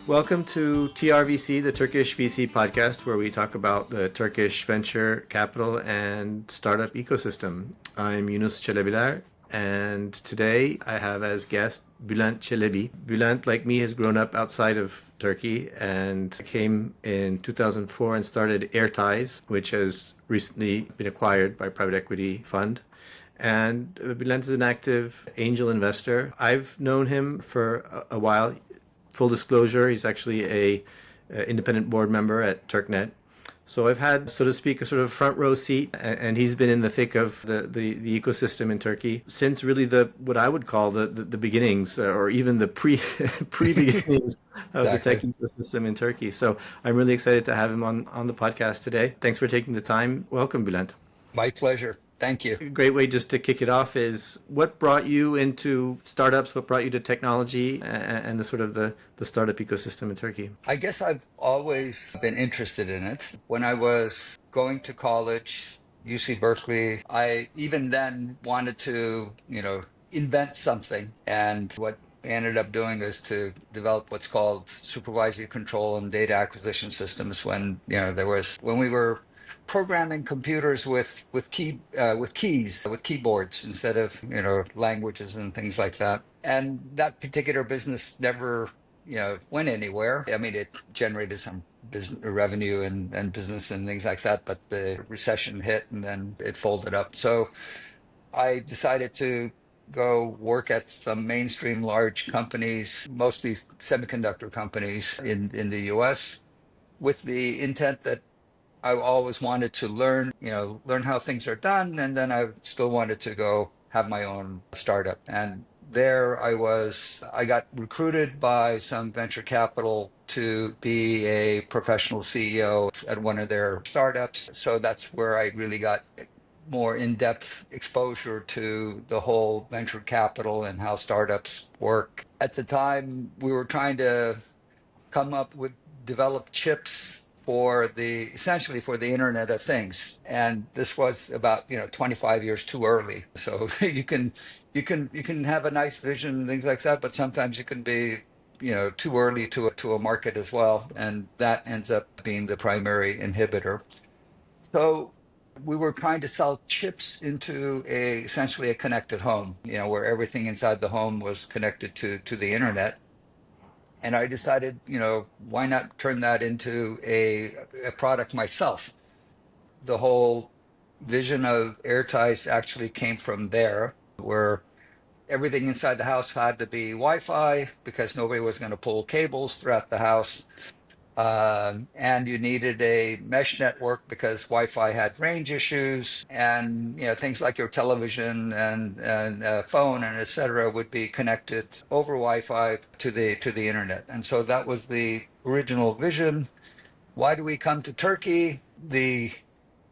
Welcome to TRVC, the Turkish VC podcast, where we talk about the Turkish venture capital and startup ecosystem. I'm Yunus Celebiler, and today I have as guest Bulent Celebi. Bülent, like me, has grown up outside of Turkey and came in 2004 and started Airties, which has recently been acquired by a private equity fund. And Bülent is an active angel investor. I've known him for a while. Full disclosure, he's actually a independent board member at TurkNet. So I've had, so to speak, a sort of front row seat, and he's been in the thick of the ecosystem in Turkey since really what I would call the beginnings, or even the pre beginnings of the tech ecosystem in Turkey. So I'm really excited to have him on the podcast today. Thanks for taking the time. Welcome, Bülent. My pleasure. Thank you. A great way just to kick it off is what brought you into startups, what brought you to technology and the sort of the startup ecosystem in Turkey? I guess I've always been interested in it. When I was going to college, UC Berkeley, I even then wanted to, invent something. And what I ended up doing is to develop what's called supervisory control and data acquisition systems when we were programming computers with keyboards instead of languages and things like that. And that particular business never went anywhere. I mean, it generated some business revenue and business and things like that, but the recession hit and then it folded up. So I decided to go work at some mainstream large companies, mostly semiconductor companies in the US, with the intent that I always wanted to learn how things are done. And then I still wanted to go have my own startup. And there I got recruited by some venture capital to be a professional CEO at one of their startups. So that's where I really got more in-depth exposure to the whole venture capital and how startups work. At the time, we were trying to develop chips essentially for the Internet of Things, and this was about 25 years too early. So you can have a nice vision and things like that, but sometimes you can be too early to a market as well, and that ends up being the primary inhibitor. So we were trying to sell chips into essentially a connected home, where everything inside the home was connected to the Internet. And I decided, why not turn that into a product myself? The whole vision of Airties actually came from there, where everything inside the house had to be Wi-Fi because nobody was going to pull cables throughout the house. And you needed a mesh network because Wi-Fi had range issues, and things like your television and phone and etc. would be connected over Wi-Fi to the internet. And so that was the original vision. Why do we come to Turkey? The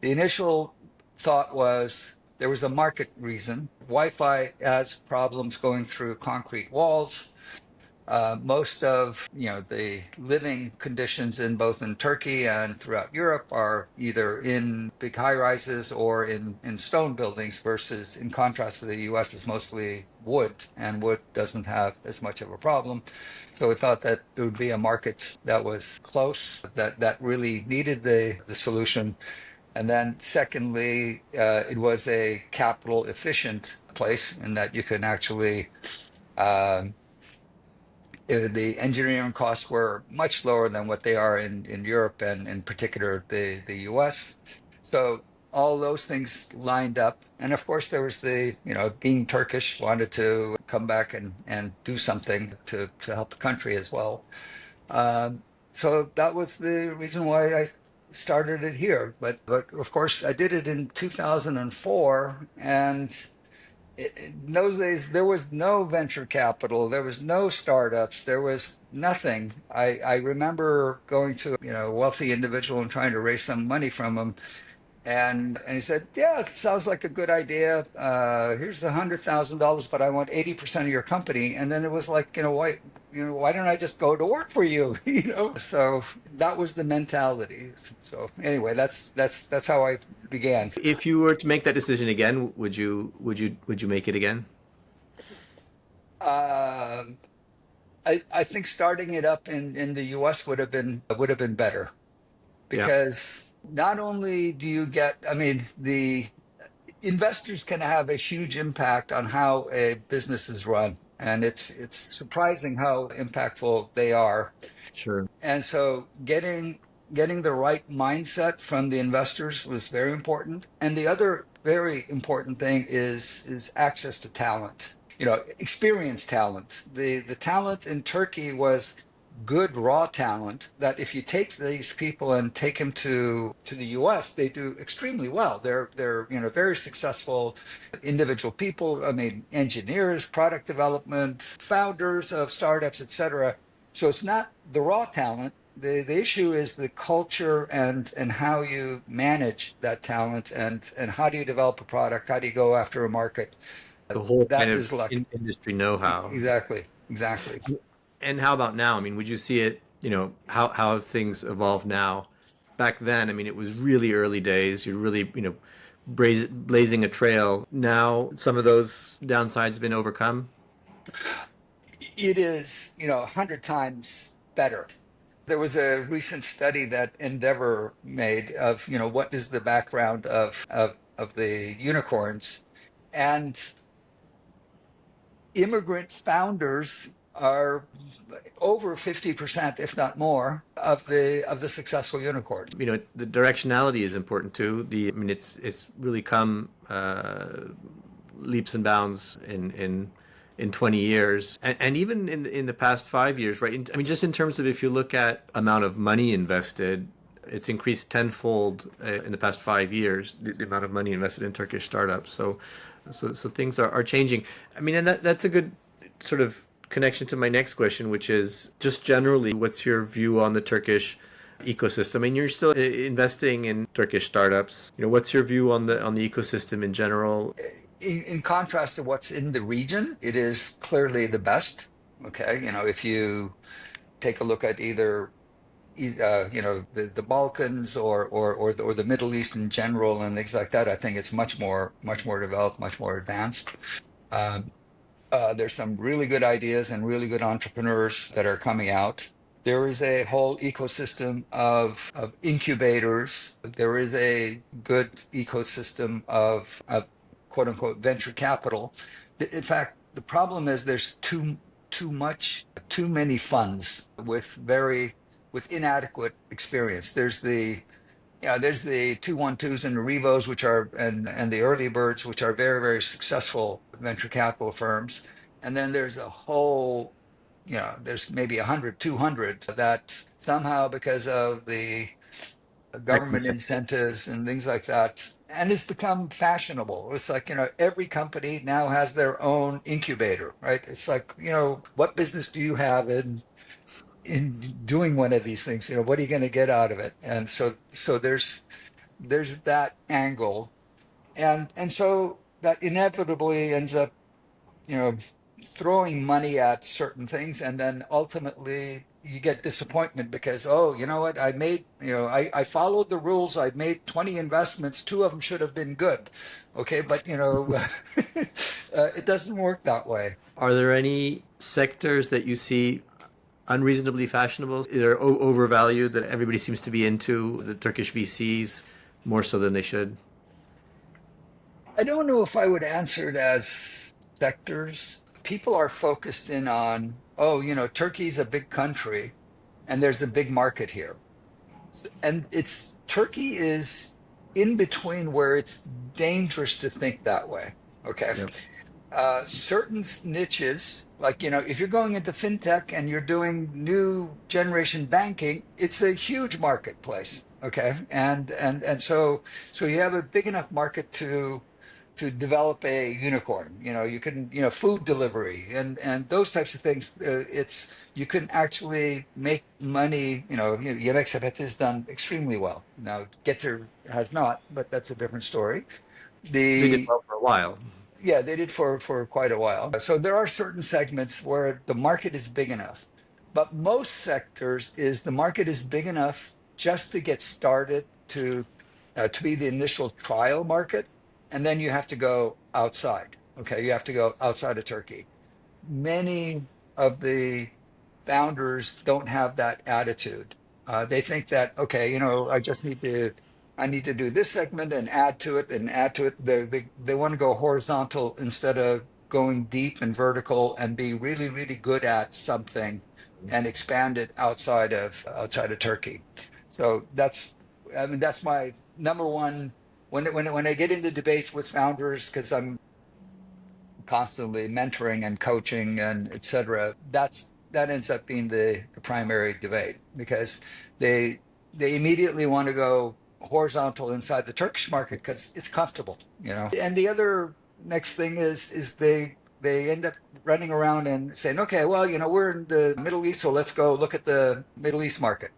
initial thought was there was a market reason. Wi-Fi has problems going through concrete walls. Most of the living conditions in both in Turkey and throughout Europe are either in big high-rises or in stone buildings, versus in contrast to the US is mostly wood, and wood doesn't have as much of a problem. So we thought that there would be a market that was close, that really needed the solution. And then secondly, it was a capital efficient place in that you can actually the engineering costs were much lower than what they are in Europe, and in particular the US. So all those things lined up. And of course there was being Turkish, wanted to come back and do something to help the country as well. So that was the reason why I started it here. But of course I did it in 2004, and in those days, there was no venture capital, there was no startups, there was nothing. I remember going to a wealthy individual and trying to raise some money from him. And he said, yeah, it sounds like a good idea. Here's $100,000, but I want 80% of your company. And then it was like, why don't I just go to work for you? So that was the mentality. So anyway, that's how I began. If you were to make that decision again, would you make it again? I think starting it up in the US would have been better, Yeah, because not only do you get, I mean, the investors can have a huge impact on how a business is run, and it's surprising how impactful they are. sure. And so getting the right mindset from the investors was very important. And the other very important thing is access to talent. Experienced talent. The talent in Turkey was good raw talent that if you take these people and take them to the US, they do extremely well. They're very successful individual people. I mean, engineers, product development, founders of startups, etc. So it's not the raw talent. The issue is the culture and how you manage that talent, and how do you develop a product? How do you go after a market? The whole kind That of is luck. industry know-how. Exactly. Exactly. And how about now? I mean, would you see it, how have things evolved now? Back then, I mean, it was really early days. You're really, blazing a trail. Now, some of those downsides been overcome. It is, 100 times better. There was a recent study that Endeavor made of, what is the background of the unicorns, and immigrant founders are over 50%, if not more, of the successful unicorn. The directionality is important too. I mean, it's really come leaps and bounds in 20 years, and even in the past 5 years, right? I mean, just in terms of, if you look at amount of money invested, it's increased tenfold in the past 5 years. The amount of money invested in Turkish startups. So things are changing. I mean, and that's a good sort of connection to my next question, which is just generally, what's your view on the Turkish ecosystem? I mean, you're still investing in Turkish startups. What's your view on the ecosystem in general? In contrast to what's in the region, it is clearly the best. Okay, if you take a look at either the Balkans or the Middle East in general and things like that, I think it's much more developed, much more advanced. Um, there's some really good ideas and really good entrepreneurs that are coming out. There is a whole ecosystem of incubators. There is a good ecosystem of quote unquote venture capital. In fact, the problem is there's too many funds with inadequate experience. There's the 212s and the Revos, which are and the early birds, which are very, very successful venture capital firms. And then there's a whole, there's maybe 100, 200 that somehow, because of the government incentives and things like that, and it's become fashionable. It's like, every company now has their own incubator, right? It's like, what business do you have in doing one of these things? What are you going to get out of it? And so there's that angle, and so that inevitably ends up, you know throwing money at certain things, and then ultimately you get disappointment because, oh, you know what, I followed the rules, I made 20 investments, two of them should have been good. Okay, but it doesn't work that way. Are there any sectors that you see unreasonably fashionable? They're overvalued, that everybody seems to be into, the Turkish VCs, more so than they should? I don't know if I would answer it as sectors. People are focused in on, oh, Turkey's a big country and there's a big market here. And Turkey is in between where it's dangerous to think that way. Okay. Yep. Certain niches, like, if you're going into fintech and you're doing new generation banking, it's a huge marketplace. Okay. And so you have a big enough market to develop a unicorn. You can, food delivery and those types of things. You can actually make money. Yemek Sepeti has done extremely well. Now Getir has not, but that's a different story. They did The well for a while. Yeah, they did for quite a while. So there are certain segments where the market is big enough, but most sectors is the market is big enough just to get started, to be the initial trial market, and then you have to go outside. Okay, you have to go outside of Turkey. Many of the founders don't have that attitude. They think that, okay, I need to do this segment and add to it and add to it. They want to go horizontal instead of going deep and vertical and be really, really good at something and expand it outside of Turkey. So that's my number one when I get into debates with founders, because I'm constantly mentoring and coaching and et cetera, that ends up being the primary debate, because they immediately want to go horizontal inside the Turkish market because it's comfortable, you know. And the other next thing is they end up running around and saying, okay, well, you know, we're in the Middle East, so let's go look at the Middle East market.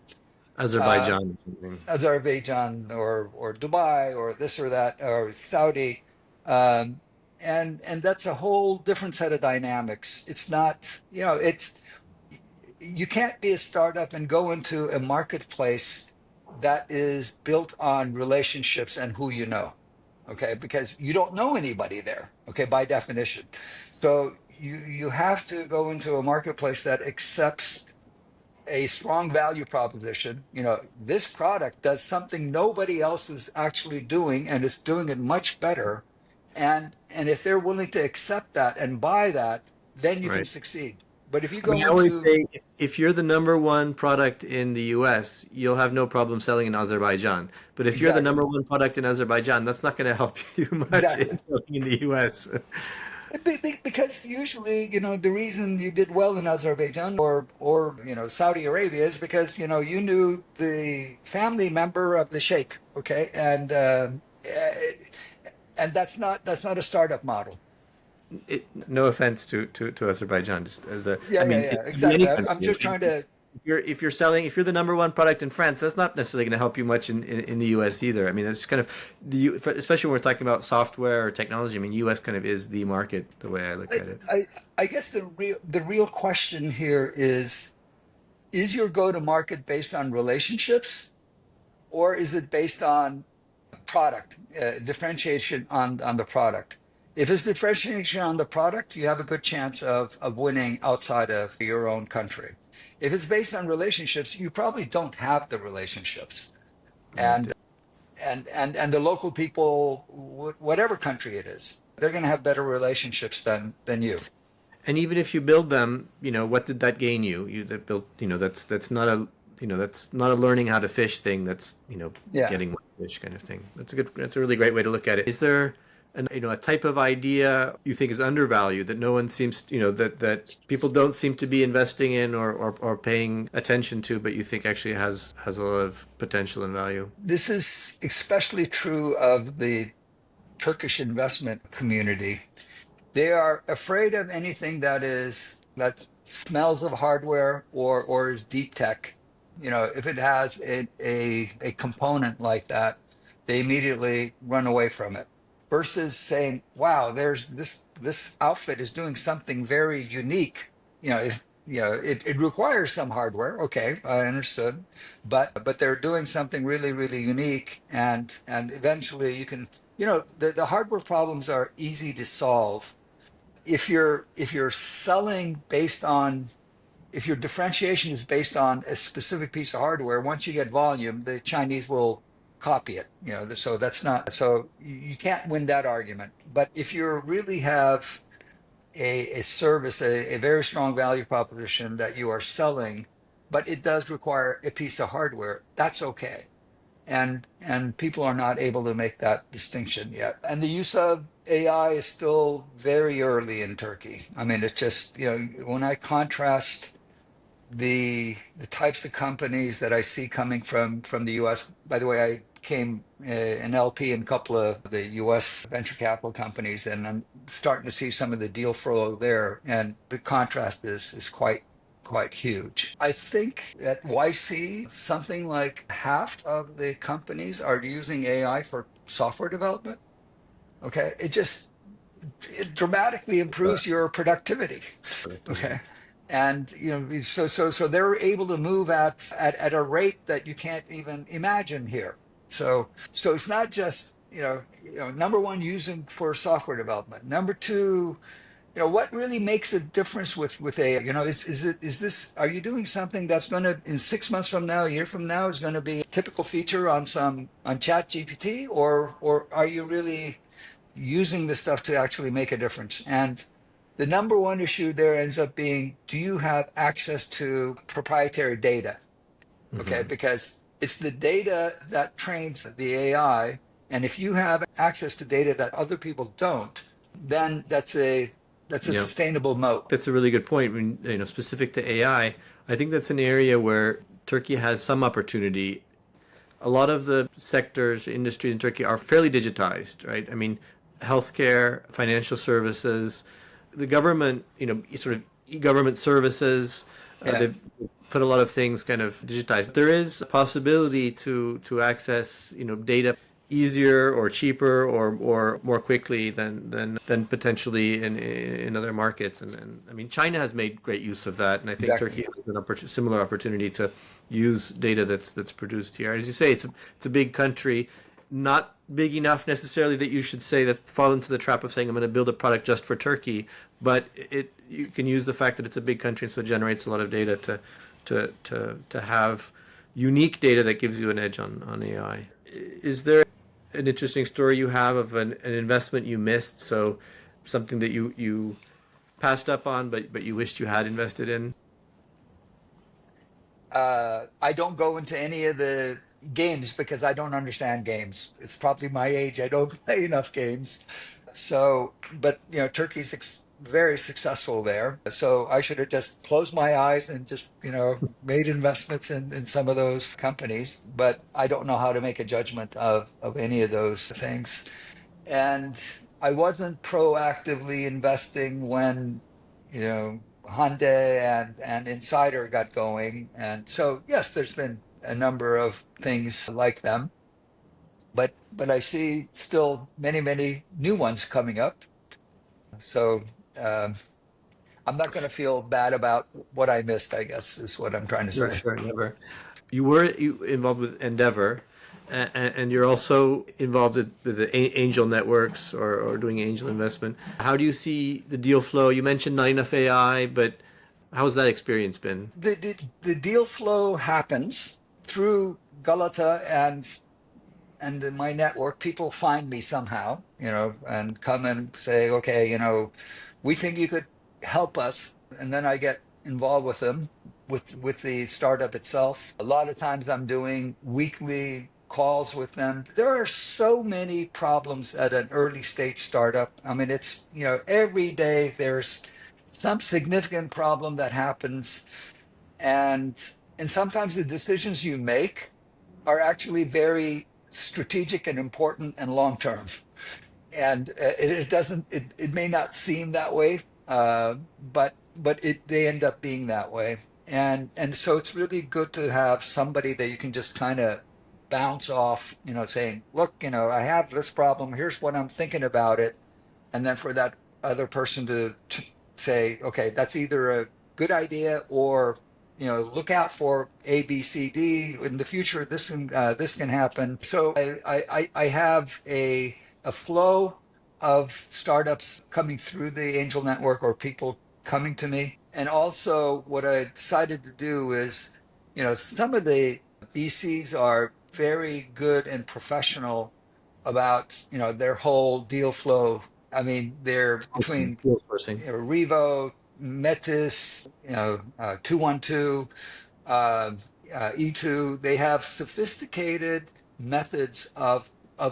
Azerbaijan or something. Azerbaijan or Dubai or this or that or Saudi, um, and that's a whole different set of dynamics. It's not, you know, it's you can't be a startup and go into a marketplace that is built on relationships and who you know, okay? Because you don't know anybody there, okay, by definition. So you have to go into a marketplace that accepts a strong value proposition. You know, this product does something nobody else is actually doing, and it's doing it much better. And if they're willing to accept that and buy that, then you can Right. succeed. But if you I mean, go I always into say if you're the number one product in the US, you'll have no problem selling in Azerbaijan. But if you're the exactly, number one product in Azerbaijan, that's not going to help you much exactly. in selling in the US. Because usually, you know, the reason you did well in Azerbaijan or you know Saudi Arabia is because you know you knew the family member of the sheikh, okay, and that's not a startup model. No offense to Azerbaijan, just as a, I Yeah, mean, yeah, it could be exactly. any I'm country. just trying to. If you're selling, if you're the number one product in France, that's not necessarily going to help you much in the U.S. either. I mean, it's kind of especially when we're talking about software or technology. I mean, U.S. kind of is the market the way I look I, at it. I guess the real question here is your go-to-market based on relationships, or is it based on product differentiation on the product? If it's differentiation on the product, you have a good chance of winning outside of your own country. If it's based on relationships, you probably don't have the relationships, Right. and and the local people, whatever country it is, they're going to have better relationships than you. And even if you build them, what did that gain you? You that built, that's not a, that's not a learning how to fish thing. That's, Yeah. getting one fish kind of thing. That's a really great way to look at it. Is there a type of idea you think is undervalued that no one seems, that people don't seem to be investing in or paying attention to, but you think actually has a lot of potential and value? This is especially true of the Turkish investment community. They are afraid of anything that smells of hardware or is deep tech. You know, if it has a component like that, they immediately run away from it. Versus saying, "Wow, there's this outfit is doing something very unique." It requires some hardware. Okay, I understood, but they're doing something really really unique, and eventually you can. The hardware problems are easy to solve if you're selling based on if your differentiation is based on a specific piece of hardware. Once you get volume, the Chinese will copy it. So that's not so you can't win that argument. But if you really have a service, a very strong value proposition that you are selling, but it does require a piece of hardware, that's okay. And people are not able to make that distinction yet. And the use of AI is still very early in Turkey. I mean, it's just, when I contrast the types of companies that I see coming from the US. By the way, I became an LP in a couple of the US venture capital companies, and I'm starting to see some of the deal flow there, and the contrast is quite huge. I think at YC, something like half of the companies are using AI for software development. Okay, it dramatically improves That's your productivity. productivity. Okay, and so they're able to move at a rate that you can't even imagine here. So it's not just number one, using for software development. Number two, what really makes a difference with AI? Is this, are you doing something that's going to, in 6 months from now, a year from now, is going to be a typical feature on Chat GPT, or are you really using this stuff to actually make a difference? And the number one issue there ends up being, do you have access to proprietary data? Okay, Hmm. because it's the data that trains the AI. And if you have access to data that other people don't, then that's a Yeah, sustainable moat. that's a really good point. When, specific to AI, I think that's an area where Turkey has some opportunity. A lot of the sectors, industries in Turkey are fairly digitized, right? I mean, healthcare, financial services, the government, sort of e-government services. Yeah, They've put a lot of things kind of digitized. There is a possibility to access, data easier or cheaper or more quickly than potentially in other markets. And I mean, China has made great use of that, and I think exactly. Turkey has an similar opportunity to use data that's produced here. As you say, it's a big country, not big enough necessarily that you should say that fall into the trap of saying I'm going to build a product just for Turkey, but you can use the fact that it's a big country and so it generates a lot of data to have unique data that gives you an edge on AI. Is there an interesting story you have of an investment you missed? So something that you passed up on, but you wished you had invested in? I don't go into any of the games because I don't understand games. It's probably my age. I don't play enough games. So, but Turkey's very successful there. So I should have just closed my eyes and just, made investments in some of those companies. But I don't know how to make a judgment of any of those things. And I wasn't proactively investing when, Hyundai and Insider got going. And so, yes, there's been a number of things like them, but I see still many, many new ones coming up. So um, I'm not going to feel bad about what I missed, I guess, is what I'm trying to Sure, say. sure, never. You involved with Endeavor, and you're also involved with the angel networks or doing angel investment. How do you see the deal flow? You mentioned not enough AI, but how's that experience been? The deal flow happens through Galata and in my network. People find me somehow, and come and say, okay, we think you could help us. And then I get involved with them, with the startup itself. A lot of times I'm doing weekly calls with them. There are so many problems at an early stage startup. I mean, it's, every day there's some significant problem that happens, and sometimes the decisions you make are actually very strategic and important and long term. And it doesn't, it may not seem that way, but they end up being that way. And so it's really good to have somebody that you can just kind of bounce off, saying, look, I have this problem. Here's what I'm thinking about it. And then for that other person to say, okay, that's either a good idea, or look out for A, B, C, D in the future. This can happen. So I have a flow of startups coming through the angel network, or people coming to me. And also, what I decided to do is, some of the VCs are very good and professional about their whole deal flow. I mean, they're Sourcing, between deal sourcing. Revo, Metis, 212, uh, E2. They have sophisticated methods of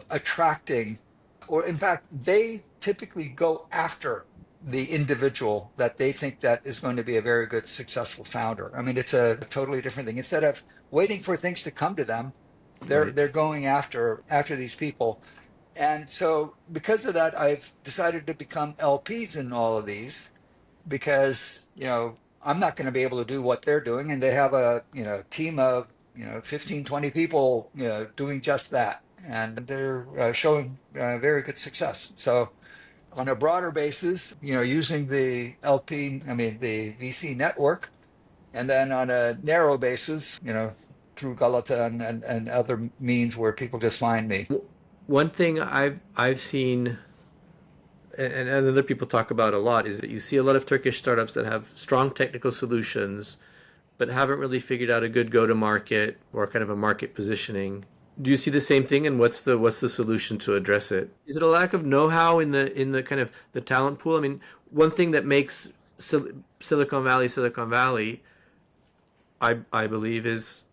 attracting, or in fact, they typically go after the individual that they think that is going to be a very good, successful founder. I mean, it's a totally different thing. Instead of waiting for things to come to them, they're Right. they're going after these people. And so because of that, I've decided to become LPs in all of these, because, I'm not going to be able to do what they're doing. And they have a, team of, 15, 20 people, doing just that. And they're showing very good success. So on a broader basis, using the LP, I mean, the VC network, and then on a narrow basis, through Galata and other means where people just find me. One thing I've seen and other people talk about a lot, is that you see a lot of Turkish startups that have strong technical solutions, but haven't really figured out a good go-to-market or kind of a market positioning. Do you see the same thing, and what's the solution to address it? Is it a lack of know-how in the kind of the talent pool? I mean, one thing that makes Silicon Valley, I believe, is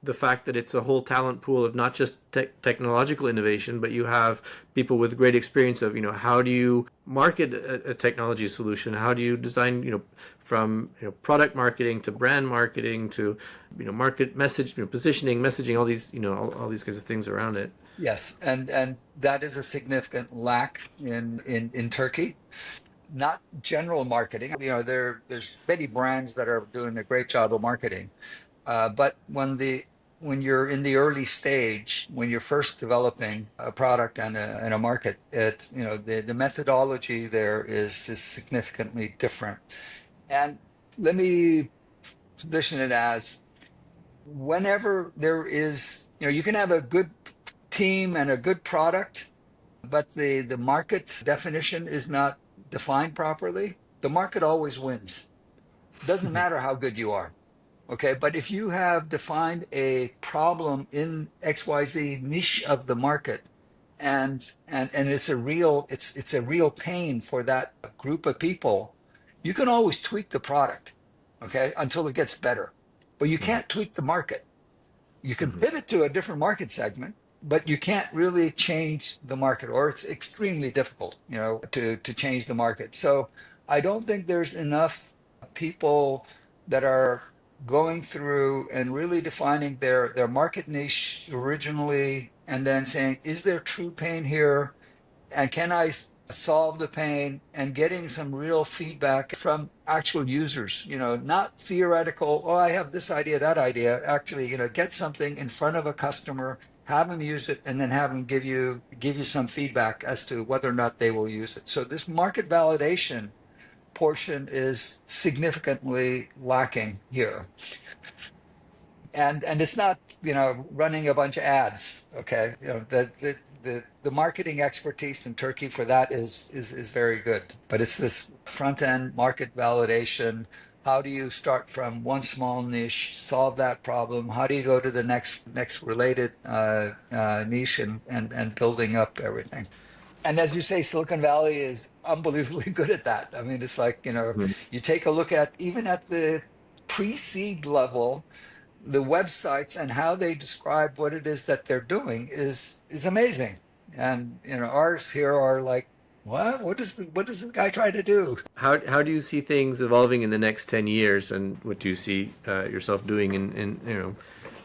the fact that it's a whole talent pool of not just technological innovation, but you have people with great experience of, how do you market a technology solution? How do you design, from, product marketing to brand marketing to, market message, positioning, messaging, all these, all these kinds of things around it. Yes, and that is a significant lack in Turkey. Not general marketing. There's many brands that are doing a great job of marketing, but when you're in the early stage, when you're first developing a product and a market, the methodology there is significantly different. And let me position it as, whenever there is, you can have a good team and a good product, but the market definition is not defined properly, the market always wins. It doesn't matter how good you are. Okay, but if you have defined a problem in XYZ niche of the market, and it's a real pain for that group of people, you can always tweak the product, okay, until it gets better. But you can't tweak the market. You can pivot to a different market segment, but you can't really change the market, or it's extremely difficult, to change the market. So I don't think there's enough people that are going through and really defining their market niche originally, and then saying, is there true pain here? And can I solve the pain? And getting some real feedback from actual users, not theoretical, oh, I have this idea, that idea. Actually, get something in front of a customer, have them use it, and then have them give you some feedback as to whether or not they will use it. So this market validation portion is significantly lacking here. And it's not, running a bunch of ads. Okay. The marketing expertise in Turkey for that is very good, but it's this front end market validation. How do you start from one small niche, solve that problem? How do you go to the next related niche, and building up everything? And as you say, Silicon Valley is unbelievably good at that. I mean, it's like, you take a look at, even at the pre-seed level, the websites and how they describe what it is that they're doing is amazing. And, ours here are like, what does this guy try to do? How do you see things evolving in the next 10 years, and what do you see yourself doing in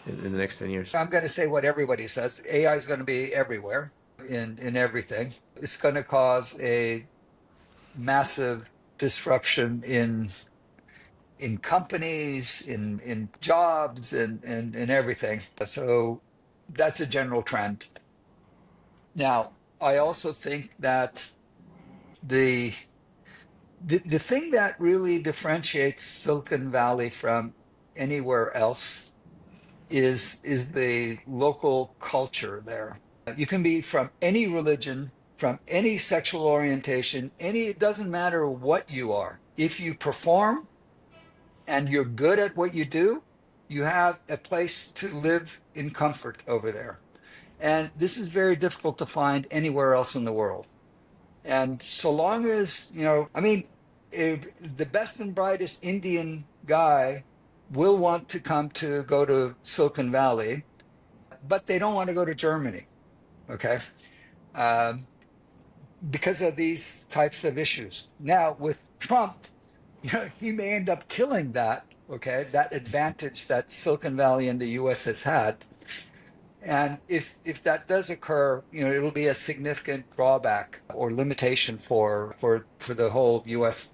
the next 10 years? I'm going to say what everybody says. AI is going to be everywhere, in everything. It's going to cause a massive disruption in companies, in jobs, and everything. So that's a general trend. Now, I also think that the thing that really differentiates Silicon Valley from anywhere else is the local culture there. You can be from any religion, from any sexual orientation, it doesn't matter what you are. If you perform and you're good at what you do, you have a place to live in comfort over there. And this is very difficult to find anywhere else in the world. And so long as, the best and brightest Indian guy will want to go to Silicon Valley, but they don't want to go to Germany, okay? Because of these types of issues. Now, with Trump, he may end up killing that, okay, that advantage that Silicon Valley and the US has had. And if that does occur, it'll be a significant drawback or limitation for the whole US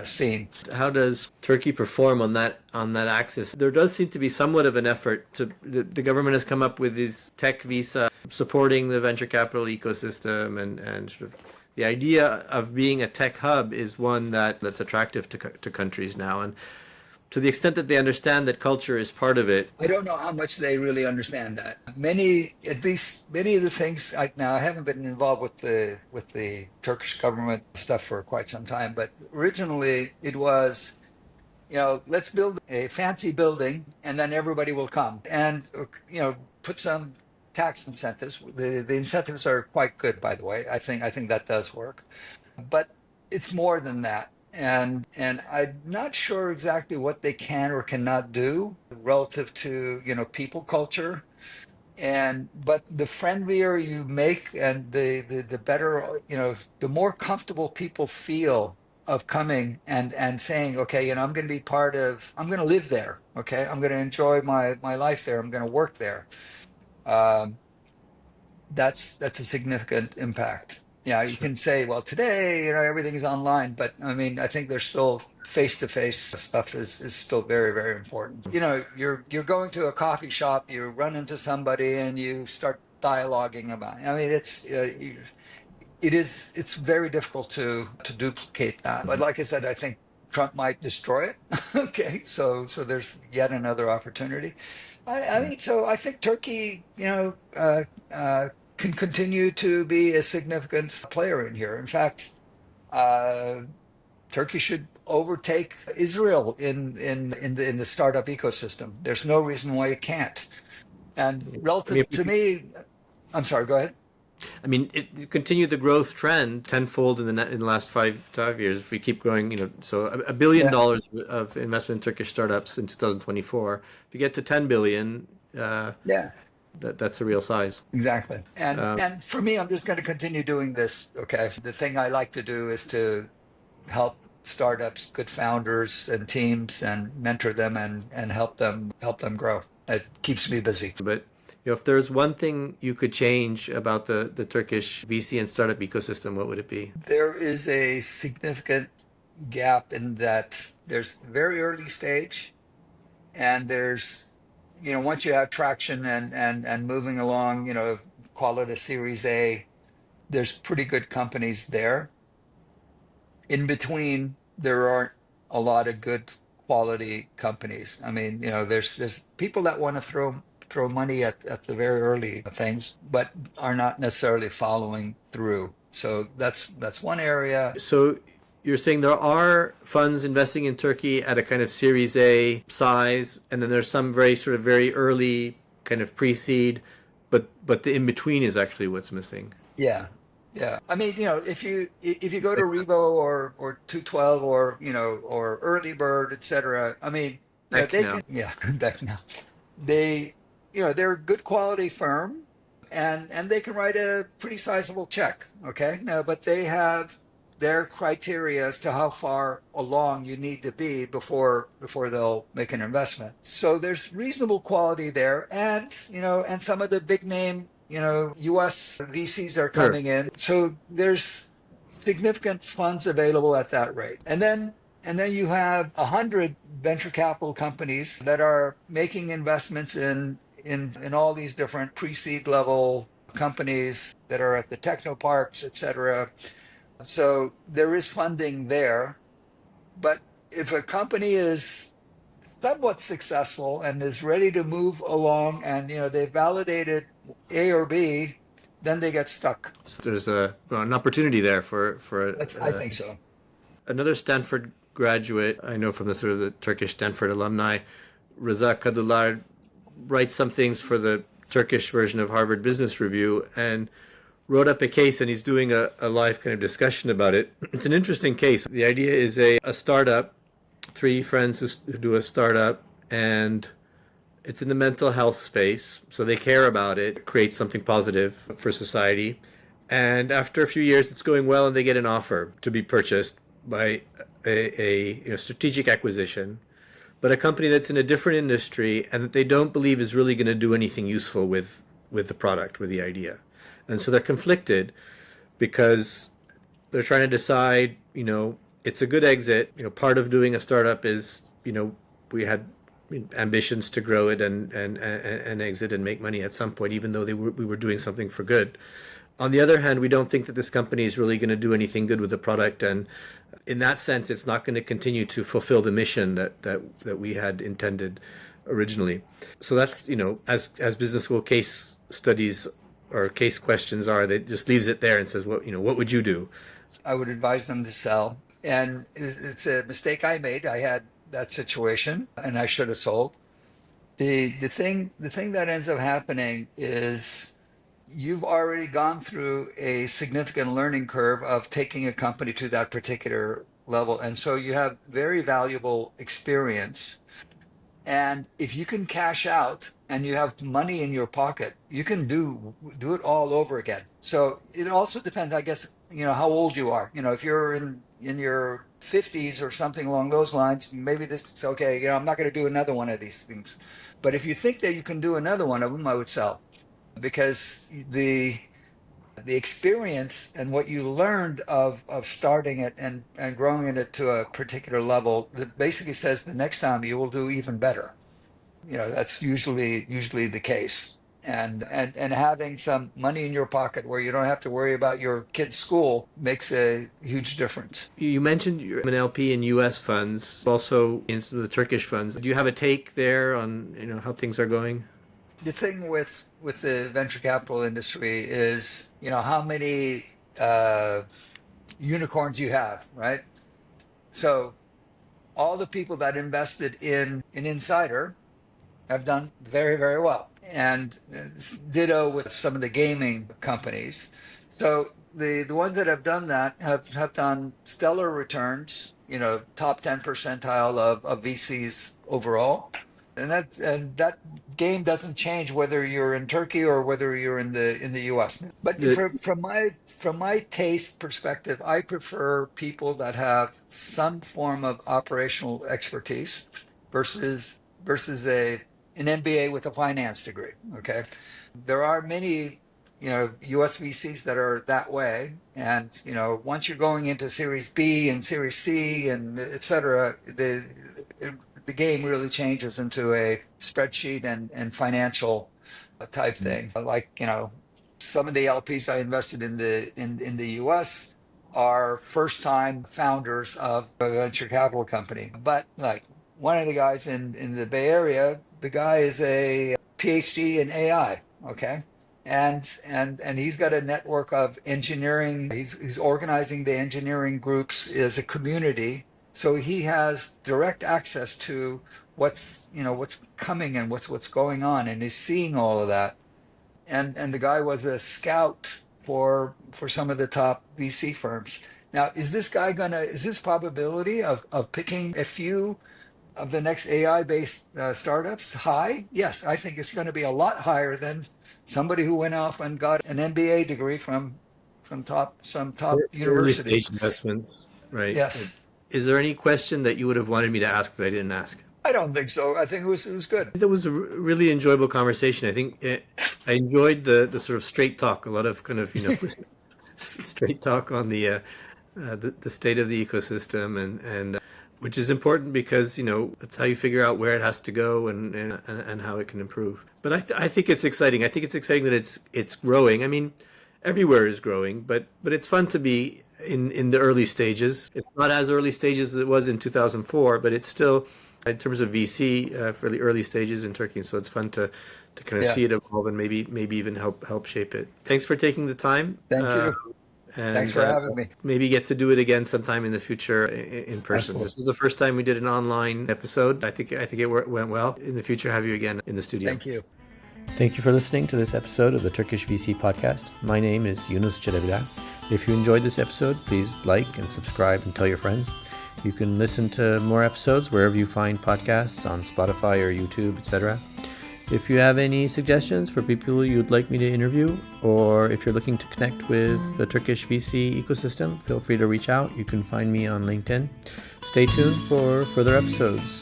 scene. How does Turkey perform on that axis? There does seem to be somewhat of an effort to the government has come up with these tech visa supporting the venture capital ecosystem, and sort of the idea of being a tech hub is one that's attractive to countries now. And to the extent that they understand that culture is part of it. I don't know how much they really understand that. Many, at least many of the things. Now, I haven't been involved with the Turkish government stuff for quite some time, but originally it was, let's build a fancy building and then everybody will come, and put some tax incentives. The incentives are quite good, by the way. I think that does work, but it's more than that. And I'm not sure exactly what they can or cannot do relative to people culture. And but the friendlier you make, and the better, the more comfortable people feel of coming and saying, okay, I'm going to be I'm going to live there. Okay, I'm going to enjoy my life there. I'm going to work there. Um, that's a significant impact. Yeah, you Sure. can say, well, today, everything is online, but I mean, I think there's still face-to-face stuff is still very, very important. You're going to a coffee shop, you run into somebody, and you start dialoguing about it. I mean, it's very difficult to duplicate that. But like I said, I think Trump might destroy it. Okay, so there's yet another opportunity. I mean, so I think Turkey, can continue to be a significant player in here. In fact, uh, Turkey should overtake Israel in the startup ecosystem. There's no reason why it can't. And I mean, relative to me, I'm sorry, go ahead. it continued the growth trend tenfold in the last 5 years. If we keep growing, so $1 billion Yeah, of investment in Turkish startups in 2024. If you get to 10 billion, yeah. that's a real size. Exactly. And Um, and for me, I'm just going to continue doing this. Okay. The thing I like to do is to help startups, good founders and teams, and mentor them and help them grow. It keeps me busy. but if there's one thing you could change about the Turkish VC and startup ecosystem, what would it be? There is a significant gap in that there's very early stage, and there's once you have traction and moving along, call it a Series A, there's pretty good companies there. In between, there aren't a lot of good quality companies. I mean, there's people that want to throw money at the very early things, but are not necessarily following through. So that's one area. So you're saying there are funds investing in Turkey at a kind of Series A size, and then there's some very sort of very early kind of pre-seed, but the in between is actually what's missing. Yeah. Yeah. I mean, if you go to Makes sense. Revo or 212 or Early Bird, et cetera, I mean, Heck they no. can, yeah, back now. They, they're a good quality firm, and they can write a pretty sizable check. Okay. No, but they have their criteria as to how far along you need to be before they'll make an investment. So there's reasonable quality there, and some of the big name, US VCs are Sure. coming in. So there's significant funds available at that rate. And then you have 100 venture capital companies that are making investments in all these different pre-seed level companies that are at the technoparks, et cetera. So there is funding there. But if a company is somewhat successful and is ready to move along, and they've validated A or B, then they get stuck. So there's an opportunity there for I think so. another Stanford graduate. I know from the sort of the Turkish Stanford alumni, Reza Kadılar, writes some things for the Turkish version of Harvard Business Review and wrote up a case, and he's doing a live kind of discussion about it. It's an interesting case. The idea is a startup, three friends who do a startup, and it's in the mental health space. So they care about it, create something positive for society. And after a few years, it's going well, and they get an offer to be purchased by a strategic acquisition, but a company that's in a different industry and that they don't believe is really going to do anything useful with the product, with the idea. And so they're conflicted because they're trying to decide, it's a good exit. Part of doing a startup is, we had ambitions to grow it and exit and make money at some point, even though we were doing something for good. On the other hand, we don't think that this company is really going to do anything good with the product, and in that sense, it's not going to continue to fulfill the mission that we had intended originally. So that's, as business school case studies or case questions are, they just leaves it there and says, well, what would you do? I would advise them to sell. And it's a mistake I made. I had that situation and I should have sold. The thing that ends up happening is you've already gone through a significant learning curve of taking a company to that particular level. And so you have very valuable experience. And if you can cash out and you have money in your pocket, you can do it all over again. So it also depends, I guess, how old you are. If you're in your 50s or something along those lines, maybe this is okay. I'm not going to do another one of these things. But if you think that you can do another one of them, I would sell, because the experience and what you learned of starting it and growing it to a particular level that basically says the next time you will do even better. That's usually the case. And having some money in your pocket where you don't have to worry about your kid's school makes a huge difference. You mentioned you're an LP in U.S. funds, also in some of the Turkish funds. Do you have a take there on how things are going? The thing with the venture capital industry is, how many unicorns you have, right? So all the people that invested in an insider have done very, very well. And ditto with some of the gaming companies. So the ones that have done that have done stellar returns, top 10 percentile of VCs overall. And that game doesn't change whether you're in Turkey or whether you're in the US. But from my taste perspective, I prefer people that have some form of operational expertise versus an MBA with a finance degree. Okay, there are many US VCs that are that way, and once you're going into Series B and Series C and et cetera, the game really changes into a spreadsheet and financial type thing. Like, some of the LPs I invested in the US are first time founders of a venture capital company. But like one of the guys in the Bay Area, the guy is a PhD in AI, okay? And he's got a network of engineering. He's organizing the engineering groups as a community. So he has direct access to what's coming and what's going on, and he's seeing all of that. And the guy was a scout for some of the top VC firms. Now, is this probability of picking a few of the next AI-based startups high? Yes, I think it's going to be a lot higher than somebody who went off and got an MBA degree from some top university. Early stage investments, right? Yes. Is there any question that you would have wanted me to ask that I didn't ask? I don't think so. I think it was good. That was a really enjoyable conversation. I think I enjoyed the sort of straight talk, a lot of kind of straight talk on the state of the ecosystem and which is important because it's how you figure out where it has to go and how it can improve. But I think it's exciting. I think it's exciting that it's growing. I mean, everywhere is growing, but it's fun to be in the early stages. It's not as early stages as it was in 2004, but it's still, in terms of VC, fairly early stages in Turkey. So it's fun to kind of see it evolve and maybe even help shape it. Thanks for taking the time. Thank you. And, thanks for having me. Maybe get to do it again sometime in the future in person. Absolutely. This was the first time we did an online episode. I think it went well. In the future, have you again in the studio. Thank you. Thank you for listening to this episode of the Turkish VC podcast. My name is Yunus Celebiler. If you enjoyed this episode, please like and subscribe and tell your friends. You can listen to more episodes wherever you find podcasts, on Spotify or YouTube, etc. If you have any suggestions for people you'd like me to interview, or if you're looking to connect with the Turkish VC ecosystem, feel free to reach out. You can find me on LinkedIn. Stay tuned for further episodes.